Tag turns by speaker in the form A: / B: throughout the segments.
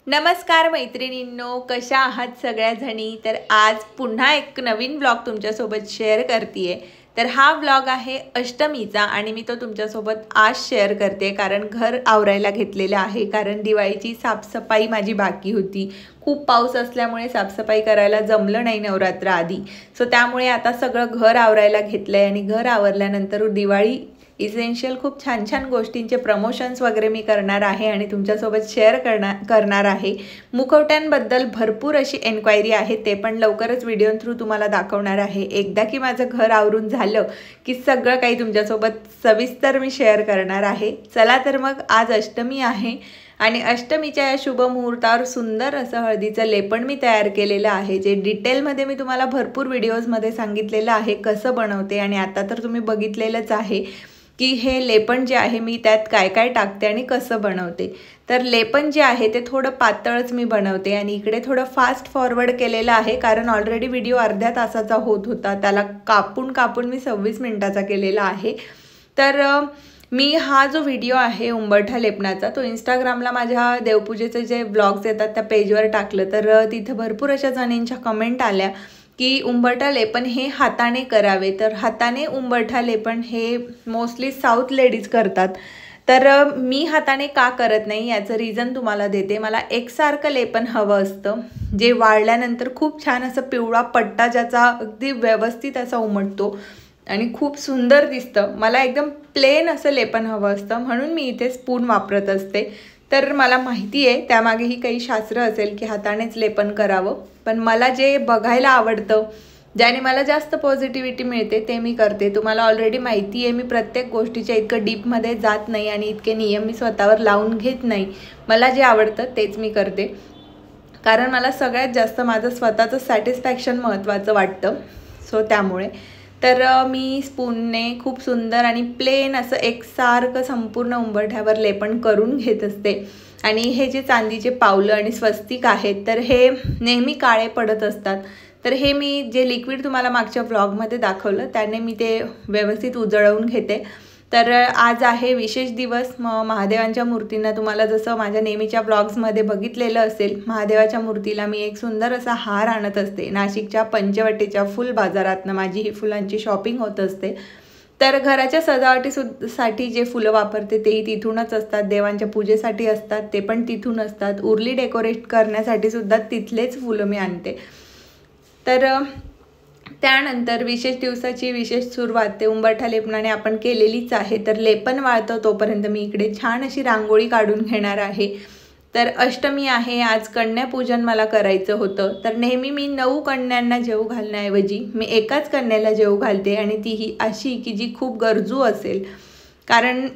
A: नमस्कार मैत्रिणींनो, कशा आहात सगळ्या जणी। तर आज पुन्हा एक नवीन ब्लॉग तुमच्यासोबत शेअर करतेय। तर हा ब्लॉग आहे अष्टमीचा आणि मी तो तुमच्यासोबत आज शेअर करते कारण घर आवरायला घेतलेलं आहे। कारण दिवाळीची साफसफाई माझी बाकी होती। खूप पाऊस असल्यामुळे साफसफाई करायला जमलं नाही नवरात्र आधी। सो त्यामुळे आता सगळं घर आवरायला घेतलंय आणि घर आवरल्यानंतर दिवाळी इसेन्शियल खूप छान छान गोष्टींचे प्रमोशन्स वगैरे मी करणार आहे आणि तुमच्यासोबत शेअर करणार आहे। मुखवट्यांबद्दल भरपूर अशी एन्क्वायरी आहे, ते पण लवकरच व्हिडिओ थ्रू तुम्हाला दाखवणार आहे। एकदा की माझं घर आवरून झालं की सगळं काही तुमच्यासोबत सविस्तर मी शेअर करणार आहे। चला तर मग आज अष्टमी आहे आणि अष्टमीच्या या शुभ मुहूर्तावर सुंदर असं हळदीचं लेपण मी तयार केलेलं आहे, जे डिटेलमध्ये मी तुम्हाला भरपूर व्हिडिओजमध्ये सांगितलेलं आहे कसं बनवते। आणि आता तर तुम्ही बघितलेलंच आहे की हे लेपण जे आहे मी त्यात काय काय टाकते आणि कसं बनवते। तर लेपण जे आहे ते थोडं पातळच मी बनवते आणि इकडे थोडं फास्ट फॉरवर्ड केलेलं आहे कारण ऑलरेडी व्हिडिओ अर्ध्या तासाचा होत होता, त्याला कापून मी 26 मिनिटाचा केलेला आहे। तर मी हा जो व्हिडिओ आहे उंबरठा लेपनाचा तो इंस्टाग्रामला माझ्या देवपूजेचे जे ब्लॉग्स येतात त्या पेजवर टाकलं, तर तिथे भरपूर अशा जणींच्या कमेंट आल्या की उंबरठा लेपन हे हाताने करावे। तर हाताने उंबरठा लेपन हे मोस्टली साऊथ लेडीज करतात, तर मी हाताने का करत नाही याचं रिझन तुम्हाला देते। मला एकसारखं लेपन हवं असतं, जे वाळल्यानंतर खूप छान असं पिवळा पट्टा ज्याचा अगदी व्यवस्थित असा उमटतो आणि खूप सुंदर दिसतं। मला एकदम प्लेन असं लेपन हवं असतं, म्हणून मी इथे स्पून वापरत असते। तर मला माहिती आहे त्यामागेही काही शास्त्र असेल की हातानेच लेपन करावं, पण मला जे बघायला आवडतं, ज्याने मला जास्त पॉझिटिव्हिटी मिळते ते मी करते। तुम्हाला ऑलरेडी माहिती आहे मी प्रत्येक गोष्टीच्या इतकं डीपमध्ये जात नाही आणि इतके नियम मी स्वतःवर लावून घेत नाही। मला जे आवडतं तेच मी करते कारण मला सगळ्यात जास्त माझं स्वतःचं सॅटिस्फॅक्शन महत्त्वाचं वाटतं। सो त्यामुळे तर मी स्पूनने खूप सुंदर आणि प्लेन असं एकसारखं संपूर्ण उंबरठ्यावर लेपन करून घेत असते। आणि हे जे चांदीचे पावलं आणि स्वस्तिक आहेत तर हे नेहमी काळे पडत असतात, तर हे मी जे लिक्विड तुम्हाला मागच्या व्लॉगमध्ये दाखवलं त्याने मी ते व्यवस्थित उजळवून घेते। तर आज आहे विशेष दिवस। महादेवांच्या मूर्तींना तुम्हाला जसं माझ्या नेहमीच्या ब्लॉग्समध्ये बघितलेलं असेल, महादेवाच्या मूर्तीला मी एक सुंदर असा हार आणत असते। नाशिकच्या पंचवटीच्या फुल बाजारातनं माझी ही फुलांची शॉपिंग होत असते। तर घराच्या सजावटीसाठी जे फुलं वापरते तेही तिथूनच असतात, देवांच्या पूजेसाठी असतात ते पण तिथून असतात, उरली डेकोरेट करण्यासाठी सुद्धा तिथलेच फुलं मी आणते। तर त्यानंतर विशेष दिवसाची विशेष सुरुवात ते उंबरठा लेपनाने आपण केलेलीच आहे। तर लेपन वाळतं तोपर्यंत मी इकडे छान अशी रांगोळी काढून घेणार आहे। तर अष्टमी आहे, आज कन्यापूजन मला करायचं होतं। तर नेहमी मी 9 कन्यांना जेवू घालण्याऐवजी मी एकाच कन्याला जेवू घालते आणि तीही अशी की जी खूप गरजू असेल, कारण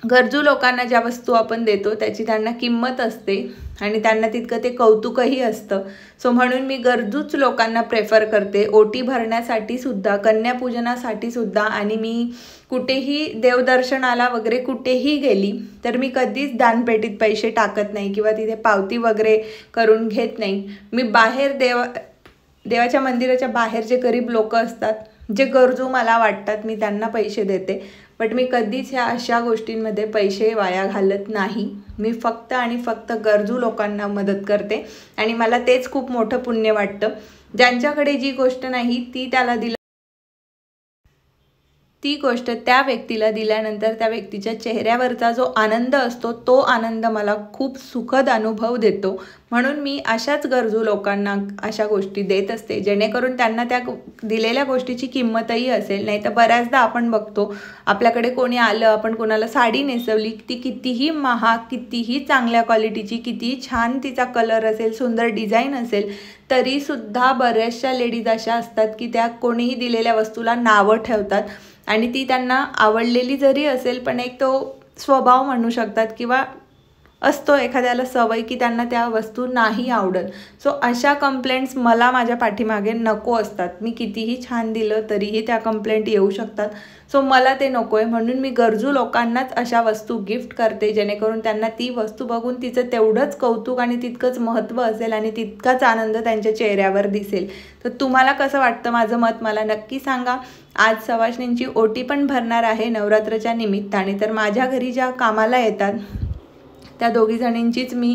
A: गरजू लोकांना ज्या वस्तू आपण देतो त्याची त्यांना किंमत असते आणि त्यांना तितकं ते कौतुकही असतं। सो म्हणून मी गरजूच लोकांना प्रेफर करते, ओटी भरण्यासाठी सुद्धा, कन्यापूजनासाठी सुद्धा। आणि मी कुठेही देवदर्शनाला वगैरे कुठेही गेली तर मी कधीच दानपेटीत पैसे टाकत नाही किंवा तिथे पावती वगैरे करून घेत नाही। मी बाहेर देवाच्या मंदिराच्या बाहेर जे गरीब लोक असतात, जे गरजू मला वाटतात, मी त्यांना पैसे देते। बट मी कधीच ह्या अशा गोष्टींमध्ये पैसे वाया घालत नाही। मी फक्त आणि फक्त गरजू लोकांना मदत करते आणि मला तेच खूप मोठं पुण्य वाटतं। ज्यांच्याकडे जी गोष्ट नाही ती त्याला ती गोष्ट त्या व्यक्तीला दिल्यानंतर त्या व्यक्तीच्या चेहऱ्यावरचा जो आनंद असतो तो आनंद मला खूप सुखद अनुभव देतो। म्हणून मी अशाच गरजू लोकांना अशा गोष्टी देत असते जेणेकरून त्यांना त्या दिलेल्या गोष्टीची किंमतही असेल। नाही तर बऱ्याचदा आपण बघतो आपल्याकडे कोणी आलं, आपण कोणाला साडी नेसवली, ती कितीही महाग, कितीही चांगल्या क्वालिटीची, कितीही छान तिचा कलर असेल, सुंदर डिझाईन असेल, तरीसुद्धा बऱ्याचशा लेडीज अशा असतात की त्या कोणीही दिलेल्या वस्तूला नावं ठेवतात आणि ती त्यांना आवडलेली जरी असेल पण एक तो स्वभाव म्हणू शकतात किंवा असतो एखाद्याला सवय की त्यांना त्या वस्तू नाही आवडत। सो अशा कंप्लेंट्स मला माझ्या पाठीमागे नको असतात। मी कितीही छान दिलं तरीही त्या कंप्लेंट येऊ शकतात। सो मला ते नको आहे, म्हणून मी गरजू लोकांनाच अशा वस्तू गिफ्ट करते जेणेकरून त्यांना ती वस्तू बघून तिचं तेवढंच कौतुक आणि तितकंच महत्त्व असेल आणि तितकाच आनंद त्यांच्या चेहऱ्यावर दिसेल। तर तुम्हाला कसं वाटतं माझं मत मला नक्की सांगा। आज सवाष्णींची ओटी पण भरणार आहे नवरात्राच्या निमित्ताने। तर माझ्या घरी ज्या कामाला येतात त्या दोघी जणींचीच मी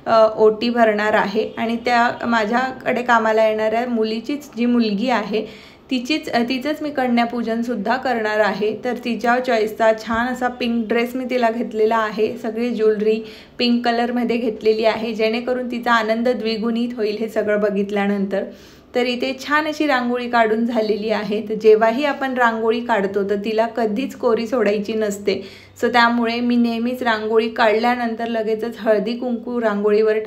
A: ओटी भरणार आहे आणि त्या माझ्याकडे कामाला येणाऱ्या मुलीचीच जी मुलगी आहे तिचंच मी कन्यापूजनसुद्धा करणार आहे। तर तिच्या चॉईसचा छान असा पिंक ड्रेस मी तिला घेतलेला आहे, सगळी ज्वेलरी पिंक कलरमध्ये घेतलेली आहे, जेणेकरून तिचा आनंद द्विगुणित होईल हे सगळं बघितल्यानंतर। तर इथे छान अशी रांगोळी काढून झालेली आहे। तर जेव्हाही आपण रांगोळी काढतो तर तिला कधीच कोरी सोडायची नसते, सो त्यामुळे मी नेहमीच रांगोळी काढल्यानंतर लगेचच हळदी कुंकू रांगोळीवर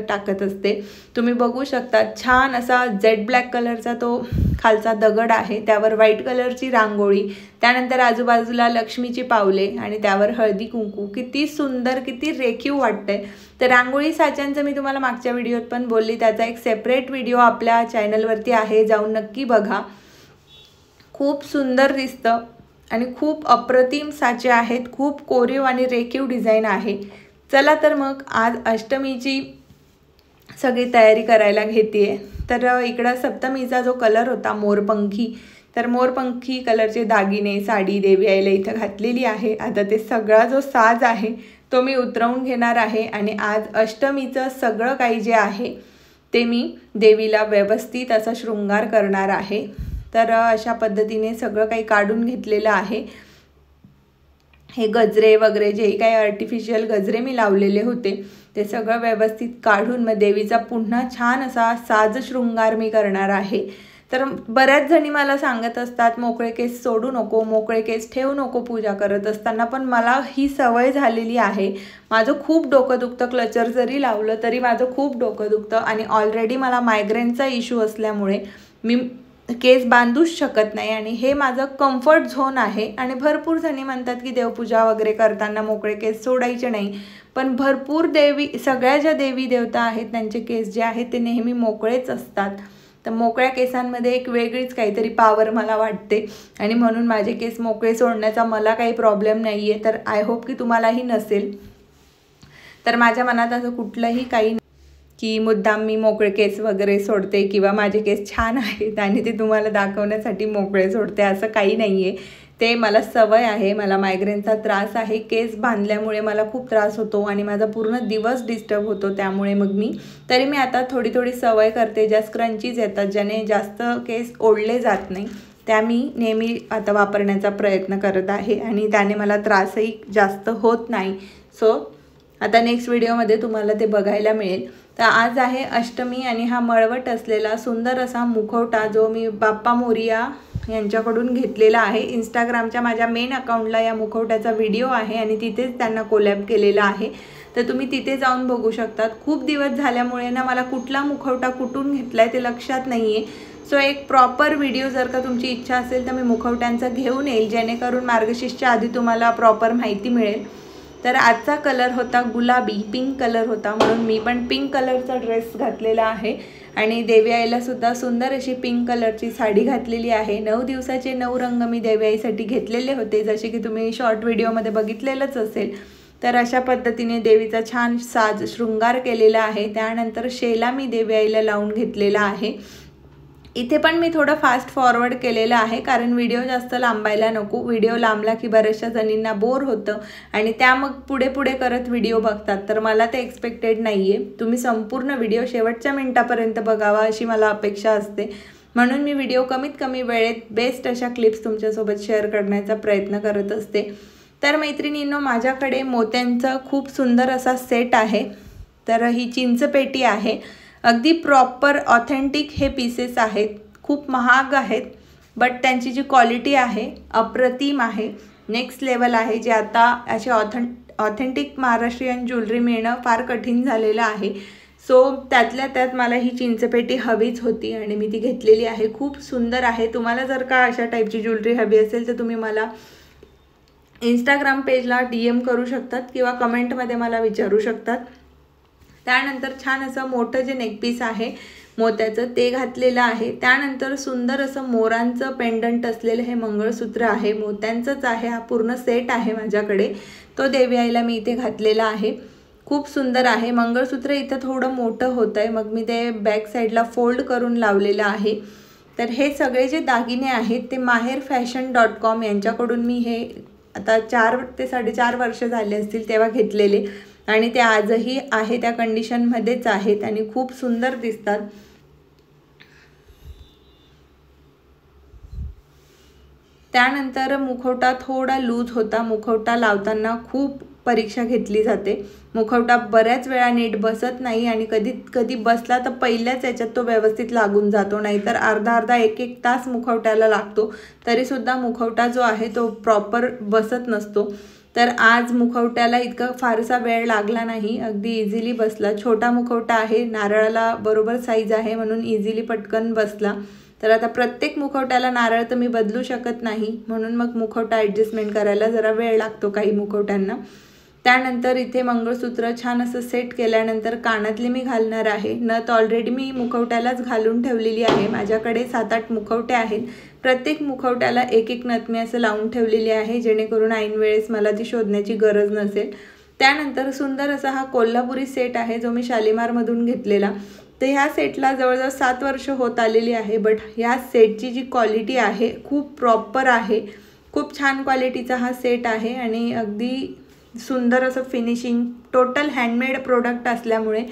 A: टाकत असते। तुम्ही बघू शकता छान असा जेड ब्लॅक कलरचा तो खालचा दगड आहे, त्यावर व्हाईट कलरची रांगोळी, त्यानंतर आजूबाजूला लक्ष्मीची पावले आणि त्यावर हळदी कुंकू, किती सुंदर किती रेखीव वाटतंय। तर रांगोळी साच्यांचं मी तुम्हाला मागच्या व्हिडिओत पण बोलली, त्याचा एक सेपरेट व्हिडिओ आपल्या चॅनलवरती आहे, जाऊन नक्की बघा। खूप सुंदर दिसतं आणि खूप अप्रतिम साचे आहेत, खूप कोरीव आणि रेखीव डिझाईन आहे। चला तर मग आज अष्टमीची सगळी तयारी करायला घेते। तर इकडं सप्तमीचा जो कलर होता मोरपंखी, तर मोरपंखी कलरचे दागिने साडी देवी आईला इथं घातलेली आहे। आता ते सगळा जो साज आहे तो मी उतरवून घेणार आहे आणि आज अष्टमीचं सगळं काही जे आहे ते मी देवीला व्यवस्थित असा शृंगार करणार आहे। तर अशा पद्धतीने सगळं काही काढून घेतलेलं आहे। हे गजरे वगैरे जे काही आर्टिफिशियल गजरे मी लावलेले होते ते सगळं व्यवस्थित काढून मग देवीचा पुन्हा छान असा साज शृंगार मी करणार आहे। तर बऱ्याच जणी मला सांगत असतात मोकळे केस सोडू नको, मोकळे केस ठेवू नको पूजा करत असताना, पण मला ही सवय झालेली आहे। माझं खूप डोकं दुखतं, क्लचर जरी लावलं तरी माझं खूप डोकं दुखतं आणि ऑलरेडी मला मायग्रेनचा इश्यू असल्यामुळे मी केस बांधूच शकत नाही आणि हे माझं कम्फर्ट झोन आहे। आणि भरपूर जणी म्हणतात की देवपूजा वगैरे करताना मोकळे केस सोडायचे नाही, पण भरपूर सगळ्या ज्या देवी देवता आहेत त्यांचे केस जे आहेत ते नेहमी मोकळेच असतात। तर मोकळ्या केसांमध्ये एक वेगळीच काहीतरी पावर मला वाटते आणि म्हणून माझे केस मोकळे सोडण्याचा मला काही प्रॉब्लेम नाही आहे। तर आय होप की तुम्हालाही नसेल। तर माझ्या मनात असं कुठलंही काही की मुद्दाम मी मोकळे केस वगैरे सोडते किंवा माझे केस छान आहेत आणि ते तुम्हाला दाखवण्यासाठी मोकळे सोडते, असं काही नाही आहे। ते मला सवय आहे, मला मायग्रेनचा त्रास आहे, केस बांधल्यामुळे मला खूप त्रास होतो आणि माझा पूर्ण दिवस डिस्टर्ब होतो, त्यामुळे मग मी आता थोडी सवय करते। ज्या स्क्रंचीज येतात ज्याने जास्त केस ओढले जात नाही त्या मी नेहमी आता वापरण्याचा प्रयत्न करत आहे आणि त्याने मला त्रासही जास्त होत नाही। सो आता नेक्स्ट व्हिडिओमध्ये तुम्हाला ते बघायला मिळेल। तर आज आहे अष्टमी आणि हा मळवट असलेला सुंदर असा मुखवटा जो मी बाप्पा मोरिया यांच्याकडून घेतलेला आहे। इंस्टाग्रामच्या माझ्या मेन अकाउंटला या मुखवट्याचा व्हिडिओ आहे आणि तिथेच त्यांना कोलॅब केलेला आहे, तर तुम्ही तिथे जाऊन बघू शकतात। खूप दिवस झाल्यामुळे ना मला कुठला मुखवटा कुठून घेतलाय ते लक्षात नाही आहे। सो एक प्रॉपर व्हिडिओ जर का तुमची इच्छा असेल तर मी मुखवट्यांचा घेऊन येईल, जेणेकरून मार्गशीर्षच्या आधी तुम्हाला प्रॉपर माहिती मिळेल। तर आजचा कलर होता गुलाबी, पिंक कलर होता, म्हणून मी पण पिंक कलरचा ड्रेस घातलेला आहे आणि देवी आईला सुद्धा सुंदर अशी पिंक कलरची साडी घातलेली आहे। 9 दिवसाचे 9 रंग मी देवी आईसाठी घेतलेले होते, जसे की तुम्ही शॉर्ट व्हिडिओमध्ये बघितलेलंच असेल। तर अशा पद्धतीने देवीचा छान साज शृंगार केलेला आहे। त्यानंतर शेला मी देवी आईला लावून घेतलेला आहे। इथे पण मी थोडं फास्ट फॉरवर्ड केलेलं आहे, कारण व्हिडिओ जास्त लांबायला नको। व्हिडिओ लांबला की बऱ्याचशा जणींना बोर होतं आणि त्या मग पुढे करत व्हिडिओ बघतात, तर मला ते एक्सपेक्टेड नाही आहे। तुम्ही संपूर्ण व्हिडिओ शेवटच्या मिनिटापर्यंत बघावा अशी मला अपेक्षा असते, म्हणून मी व्हिडिओ कमीत कमी वेळेत बेस्ट अशा क्लिप्स तुमच्यासोबत शेअर करण्याचा प्रयत्न करत असते। तर मैत्रिणींनो, माझ्याकडे मोत्यांचा खूप सुंदर असा सेट आहे। तर ही चिंचपेटी आहे, अगदी प्रॉपर ऑथेंटिक हे पीसेस आहेत, खूप महाग आहेत, बट त्यांची जी क्वालिटी आहे अप्रतिम आहे, नेक्स्ट लेवल आहे। जे आता असे ऑथेंटिक महाराष्ट्रीयन ज्वेलरी मिळणं फार कठीण झालेलं आहे। सो त्यातल्या त्यात मला ही चिंचपेटी हवीच होती आणि मी ती घेतलेली आहे। खूप सुंदर आहे। तुम्हाला जर का अशा टाईपची ज्वेलरी हवी असेल तर तुम्ही मला इंस्टाग्राम पेजला DM करू शकतात किंवा कमेंटमध्ये मला विचारू शकतात। त्यानंतर छान असं मोठं जे नेकपीस आहे मोत्याचं ते घातलेलं आहे। त्यानंतर सुंदर असं मोरांचं पेंडंट असलेलं हे मंगळसूत्र आहे, मोत्यांचंच आहे, हा पूर्ण सेट आहे माझ्याकडे, तो देवी आईला मी इथे घातलेला आहे। खूप सुंदर आहे। मंगळसूत्र इथं थोडं मोठं होतं आहे, मग मी ते बॅक साईडला फोल्ड करून लावलेलं आहे। तर हे सगळे जे दागिने आहेत ते maherfashion.com यांच्याकडून मी हे आता 4 ते 4.5 वर्ष झाले असतील तेव्हा घेतलेले। आणि ते आजही आहे त्या कंडिशनमध्येच आहेत आणि खूप सुंदर दिसतात। त्यानंतर मुखवटा थोडा लूज होता। मुखवटा लावताना खूप परीक्षा घेतली जाते। मुखवटा बऱ्याच वेळा नीट बसत नाही आणि कधी बसला तर पहिल्याच याच्यात तो व्यवस्थित लागून जातो, नाहीतर अर्धा एक तास मुखवट्याला लागतो तरी सुद्धा मुखवटा जो आहे तो प्रॉपर बसत नसतो। तर आज मुखवट्याला इतका फारसा वेळ लागला नाही, अगदी इझिली बसला। छोटा मुखवटा आहे, नारळाला बरोबर साईज आहे म्हणून इझिली पटकन बसला। तर आता प्रत्येक मुखवट्याला नारळ तर मी बदलू शकत नाही, म्हणून मग मुखवटा ॲडजस्टमेंट करायला जरा वेळ लागतो काही मुखवट्यांना। त्यानंतर इथे मंगळसूत्र छान असं सेट केल्यानंतर कानातले मी घालणार आहे। नथ ऑलरेडी मी मुखवट्यालाच घालून ठेवलेली आहे। माझ्याकडे 7-8 मुखवटे आहेत, प्रत्येक मुखवट्याला एक नथ मी असं लावून ठेवलेली आहे, जेणेकरून ऐन वेळेस मला ती शोधण्याची गरज नसेल। त्यानंतर सुंदर असा हा कोल्हापुरी सेट आहे जो मी शालीमारमधून घेतलेला। तर ह्या सेटला जवळजवळ 7 वर्ष होत आलेली आहे, बट ह्या सेटची जी क्वालिटी आहे खूप प्रॉपर आहे। खूप छान क्वालिटीचा हा सेट आहे आणि अगदी सुंदर असं फिनिशिंग, टोटल हँडमेड प्रोडक्ट असल्यामुळे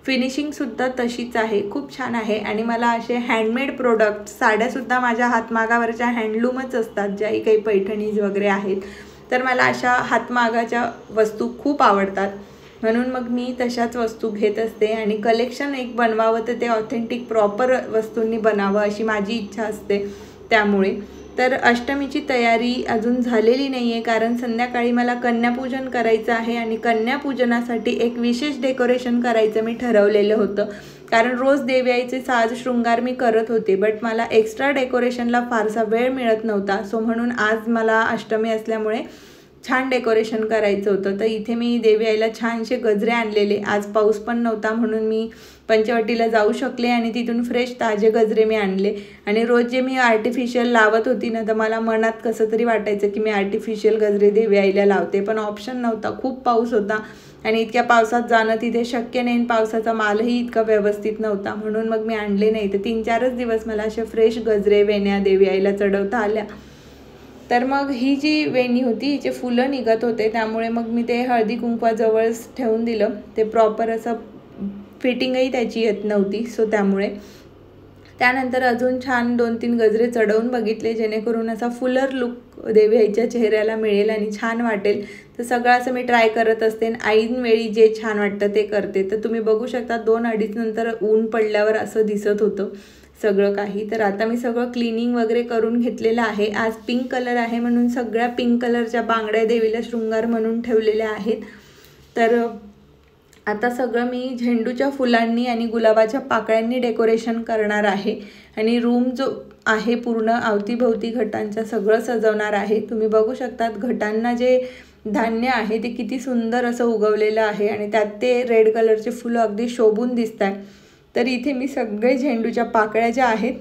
A: फिनिशिंगसुद्धा तशीच आहे, खूप छान आहे। आणि मला असे हँडमेड प्रोडक्ट, साड्यासुद्धा माझ्या हातमागावरच्या हँडलूमच असतात, ज्याही काही पैठणीज वगैरे आहेत, तर मला अशा हातमागाच्या वस्तू खूप आवडतात, म्हणून मग मी तशाच वस्तू घेत असते। आणि कलेक्शन एक बनवावं तर ते ऑथेंटिक प्रॉपर वस्तूंनी बनावं अशी माझी इच्छा असते। त्यामुळे तर अष्टमीची तयारी अजून झालेली नाही आहे, कारण संध्याकाळी मला कन्यापूजन करायचं आहे आणि कन्यापूजनासाठी एक विशेष डेकोरेशन करायचं मी ठरवलेलं होतं। कारण रोज देवयाईचे साज शृंगार मी करत होते, बट मला एक्स्ट्रा डेकोरेशनला फारसा वेळ मिळत नव्हता, सो म्हणून आज मला अष्टमी असल्यामुळे छान डेकोरेशन करायचं होतं। तर इथे मी देवयाईला छानसे गजरे आणलेले, आज पाऊस पण नव्हता म्हणून मी पंचवटीला जाऊ शकले आणि तिथून फ्रेश ताजे गजरे मी आणले। आणि रोज जे मी आर्टिफिशियल लावत होती ना, तर मला मनात कसं तरी वाटायचं की मी आर्टिफिशियल गजरे देवयाईला लावते, पण ऑप्शन नव्हता, खूप पाऊस होता आणि इतक्या पावसात जाणं तिथे शक्य नाही, पावसाचा मालही इतका व्यवस्थित नव्हता, म्हणून मग मी आणले नाही। तर 3-4 दिवस मला असे फ्रेश गजरे वेण्या देवयाईला चढवता आल्या। तर मग ही जी वेणी होती हिचे फुलं निघत होते, त्यामुळे मग मी ते हळदी कुंकवाजवळच ठेवून दिलं, ते प्रॉपर असं फिटिंगही त्याची येत नव्हती, सो त्यामुळे त्यानंतर अजून छान 2-3 गजरे चढवून बघितले, जेणेकरून असा फुलर लुक देवयाईच्या चेहऱ्याला मिळेल आणि छान वाटेल। तर सगळं असं मी ट्राय करत असते, ऐन वेळी जे छान वाटतं ते करते। तर तुम्ही बघू शकता 2-2:30 नंतर ऊन पडल्यावर असं दिसत होतं सगळं काही। तर आता मी सगळं क्लिनिंग वगैरे करून घेतलेलं आहे। आज पिंक कलर आहे म्हणून सगळ्या पिंक कलरच्या बांगड्या देवीला शृंगार म्हणून ठेवलेल्या आहेत। तर आता सगळं मी झेंडूच्या फुलांनी आणि गुलाबाच्या पाकळ्यांनी डेकोरेशन करणार आहे आणि रूम जो आहे पूर्ण अवतीभोवती घटांच्या सगळं सजवणार आहे। तुम्ही बघू शकतात घटांना जे धान्य आहे ते किती सुंदर असं उगवलेलं आहे आणि त्यात ते रेड कलरचे फुलं अगदी शोभून दिसतात। तर इथे मी सगळे झेंडूच्या पाकळ्या ज्या आहेत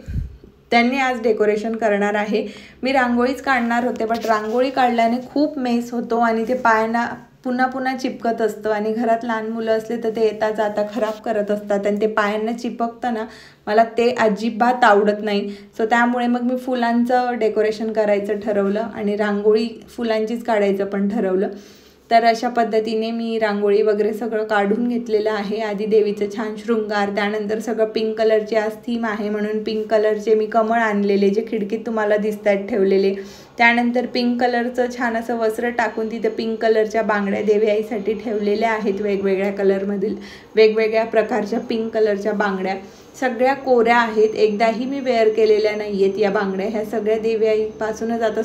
A: त्यांनी आज डेकोरेशन करणार आहे। मी रांगोळीच काढणार होते, बट रांगोळी काढल्याने खूप मेस होतो आणि ते पायांना पुन्हा चिपकत असतं आणि घरात लहान मुलं असले तर ते येता जाता खराब करत असतात आणि ते पायांना चिपकताना मला ते अजिबात आवडत नाही। सो त्यामुळे मग मी फुलांचं डेकोरेशन करायचं ठरवलं आणि रांगोळी फुलांचीच काढायचं पण ठरवलं। तर अशा पद्धतीने मी रांगोळी वगैरे सगळं काढून घेतलेलं आहे। आधी देवीचं छान शृंगार, त्यानंतर सगळं पिंक कलरची आज थीम आहे म्हणून पिंक कलरचे मी कमळ आणलेले जे खिडकीत तुम्हाला दिसतात ठेवलेले। त्यानंतर पिंक कलरचं छान असं वस्त्र टाकून तिथे पिंक कलरच्या बांगड्या देवयाईसाठी ठेवलेल्या आहेत, वेगवेगळ्या कलरमधील वेगवेगळ्या प्रकारच्या पिंक कलरच्या बांगड्या सगळ्या कोऱ्या आहेत, एकदाही मी वेअर केलेल्या नाही आहेत या बांगड्या। ह्या सगळ्या देवयाईपासूनच आता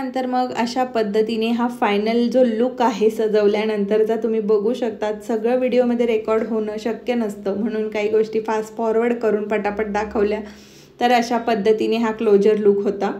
A: त्यानंतर मग अशा पद्धतीने हा फायनल जो लुक आहे सजवल्यानंतरचा तुम्ही बघू शकतात. सगळं व्हिडिओमध्ये रेकॉर्ड होणं शक्य नसतं म्हणून काही गोष्टी फास्ट फॉरवर्ड करून पटापट दाखवल्या. तर अशा पद्धतीने हा क्लोजर लुक होता.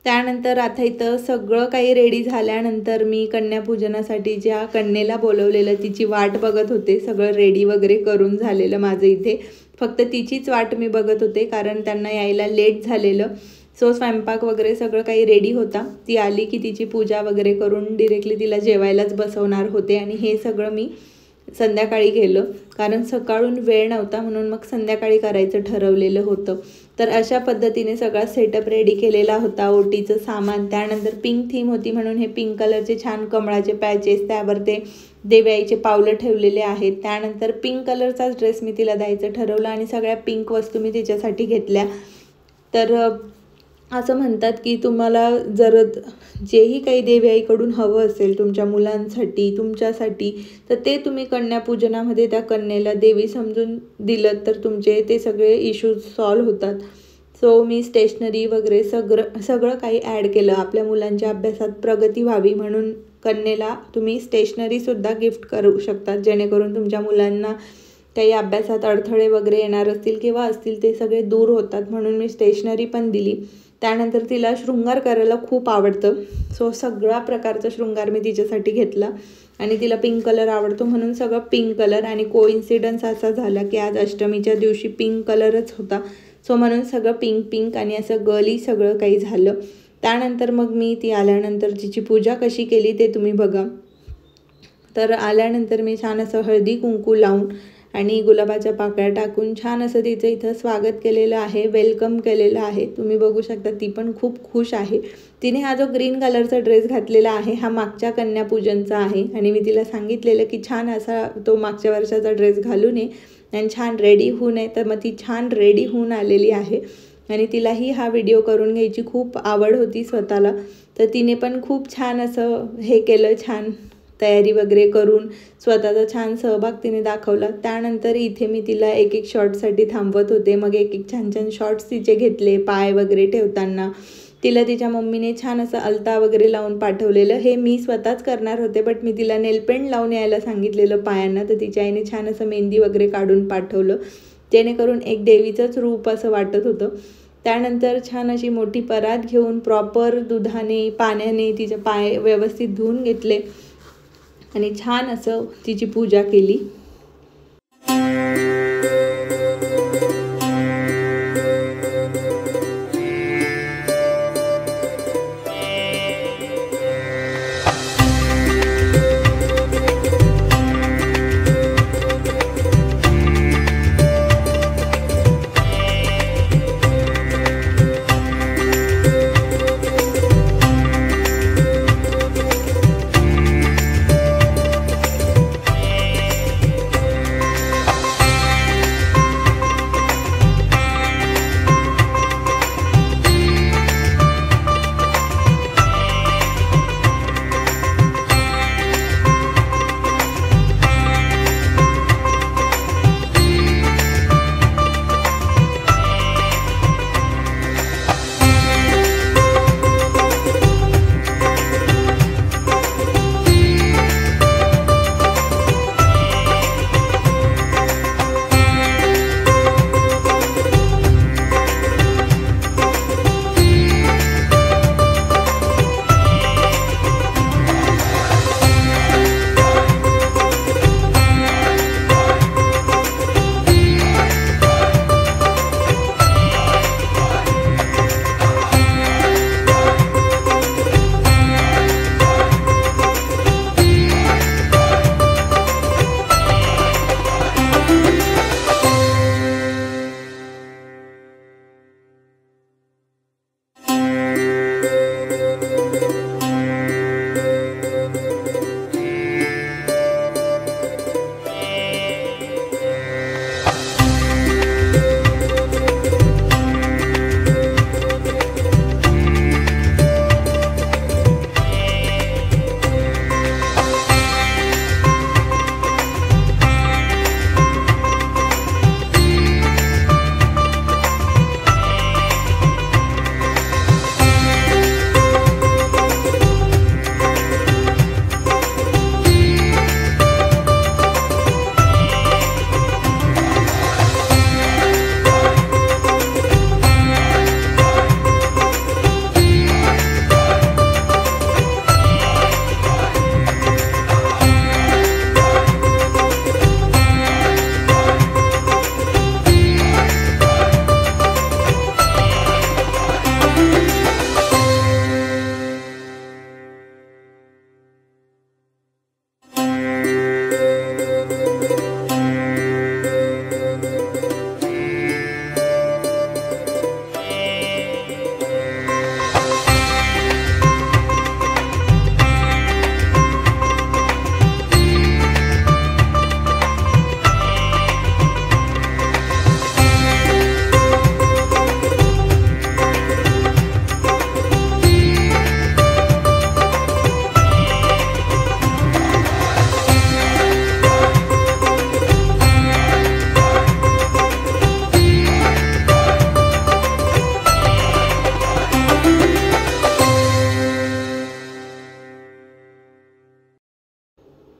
A: त्यानंतर आता इथं सगळं काही रेडी झाल्यानंतर मी कन्यापूजनासाठी ज्या कन्येला बोलवलेलं तिची वाट बघत होते. सगळं रेडी वगैरे करून झालेलं माझं इथे, फक्त तिचीच वाट मी बघत होते कारण त्यांना यायला लेट झालेलं. सो स्वयंपाक वगैरे सगळं काही रेडी होता. ती आली की तिची पूजा वगैरे करून डिरेक्टली तिला जेवायलाच बसवणार होते आणि हे सगळं मी संध्याकाळी केलं कारण सकाळून वेळ नव्हता म्हणून मग संध्याकाळी करायचं ठरवलेलं होतं. तर अशा पद्धतीने सगळा सेटअप रेडी केलेला होता. ओटीचं सामान, त्यानंतर पिंक थीम होती म्हणून हे पिंक कलरचे छान कमळाचे पॅचेस, त्यावर ते देव्याईचे पावलं ठेवलेले आहेत. त्यानंतर पिंक कलरचाच ड्रेस मी तिला द्यायचं ठरवलं आणि सगळ्या पिंक वस्तू मी तिच्यासाठी घेतल्या. तर असं म्हणतात की तुम्हाला जर जेही काही देवीआईकडून हवं असेल तुमच्या मुलांसाठी, तुमच्यासाठी, तर ते तुम्ही कन्यापूजनामध्ये त्या कन्येला देवी समजून दिलं तर तुमचे ते सगळे इश्यूज सॉल्व्ह होतात. सो मी स्टेशनरी वगैरे सगळं काही ॲड केलं. आपल्या मुलांच्या अभ्यासात प्रगती व्हावी म्हणून कन्येला तुम्ही स्टेशनरीसुद्धा गिफ्ट करू शकतात, जेणेकरून तुमच्या मुलांना काही अभ्यासात अडथळे वगैरे येणार असतील किंवा असतील ते सगळे दूर होतात, म्हणून मी स्टेशनरी पण दिली. त्यानंतर तिला शृंगार करायला खूप आवडतं. सो सगळा प्रकारचा शृंगार मी तिच्यासाठी घेतला आणि तिला पिंक कलर आवडतो म्हणून सगळं पिंक कलर. आणि कोइन्सिडन्स असा झाला की आज अष्टमीच्या दिवशी पिंक कलरच होता. सो म्हणून सगळं पिंक पिंक आणि असं गर्ली सगळं काही झालं. त्यानंतर मग मी ती आल्यानंतर तिची पूजा कशी केली ते तुम्ही बघा. तर आल्यानंतर मी छान असं हळदी कुंकू लावून आणि गुलाबाच्या पाकळ्या टाकून छान असं तिचं इथं स्वागत केलेलं आहे, वेलकम केलेलं आहे. तुम्ही बघू शकता ती पण खूप खुश आहे. तिने हा जो ग्रीन कलरचा ड्रेस घातलेला आहे हा मागच्या कन्यापूजनचा आहे आणि मी तिला सांगितलेलं की छान असा तो मागच्या वर्षाचा ड्रेस घालून ये आणि छान रेडी होऊन आहे. तर मग ती छान रेडी होऊन आलेली आहे आणि तिलाही हा व्हिडिओ करून घ्यायची खूप आवड होती स्वतःला. तर तिने पण खूप छान असं हे केलं, छान तयारी वगैरे करून स्वतःचा छान सहभाग तिने दाखवला. त्यानंतर इथे मी तिला एक एक शॉटसाठी थांबवत होते. मग एक एक छान छान शॉट्स तिचे घेतले पाय वगैरे ठेवताना. तिला तिच्या मम्मीने छान असं अलता वगैरे लावून पाठवलेलं. हे मी स्वतःच करणार होते, बट मी तिला नेलपेंट लावून यायला सांगितलेलं पायांना, तर तिच्या आईने छान असं मेहंदी वगैरे काढून पाठवलं, जेणेकरून एक देवीचंच रूप असं वाटत होतं. त्यानंतर छान अशी मोठी परात घेऊन प्रॉपर दुधाने पाण्याने तिचे पाय व्यवस्थित धुवून घेतले आणि छान असं तिची पूजा केली.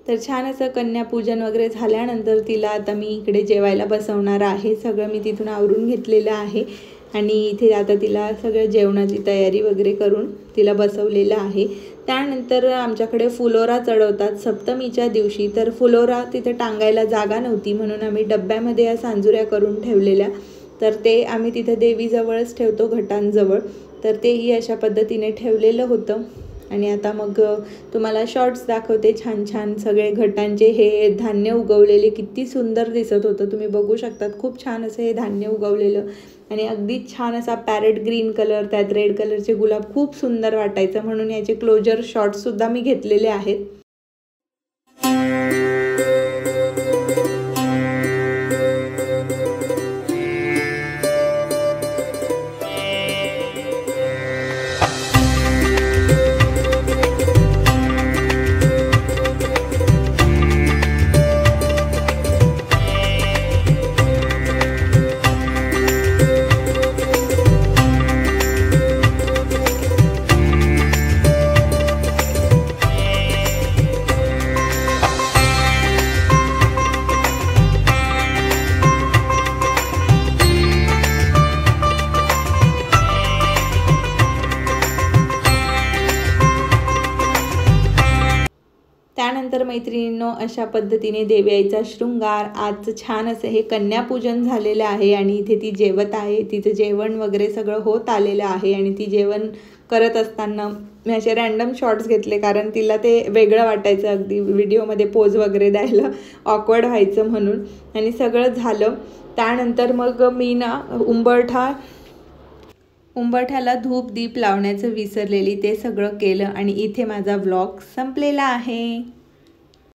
A: तर छान असं कन्यापूजन वगैरे झाल्यानंतर तिला आता मी इकडे जेवायला बसवणार आहे. सगळं मी तिथून आवरून घेतलेलं आहे आणि इथे आता तिला सगळं जेवणाची तयारी वगैरे करून तिला बसवलेलं आहे. त्यानंतर आमच्याकडे फुलोरा चढवतात सप्तमीच्या दिवशी. तर फुलोरा तिथे टांगायला जागा नव्हती म्हणून आम्ही डब्यामध्ये या सांजुऱ्या करून ठेवलेल्या. तर ते आम्ही तिथे देवीजवळच ठेवतो घटांजवळ. तर तेही अशा पद्धतीने ठेवलेलं होतं. आणि आता मग तुम्हाला शॉर्ट्स दाखवते. छान छान सगळे घटांचे हे धान्य उगवलेले किती सुंदर दिसत होतं. तुम्ही बघू शकतात खूप छान असं हे धान्य उगवलेलं आणि अगदी छान असा पॅरेट ग्रीन कलर, त्यात रेड कलरचे गुलाब खूप सुंदर वाटायचं म्हणून याचे क्लोजर शॉट्ससुद्धा मी घेतलेले आहेत. त्यानंतर मैत्रिणींनो अशा पद्धतीने देवयाईचा शृंगार, आज छान असं हे कन्यापूजन झालेलं आहे आणि इथे ती जेवत आहे, तिचं जेवण वगैरे सगळं होत आलेलं आहे आणि ती जेवण करत असताना मी असे रॅन्डम शॉट्स घेतले, कारण तिला ते वेगळं वाटायचं, अगदी व्हिडिओमध्ये पोज वगैरे द्यायला ऑकवर्ड व्हायचं म्हणून. आणि सगळं झालं त्यानंतर मग मी ना उंबरठ्याला धूप दीप लावण्याचं विसरलेली, ते सगळं केलं आणि इथे माझा व्लॉग संपलेला आहे.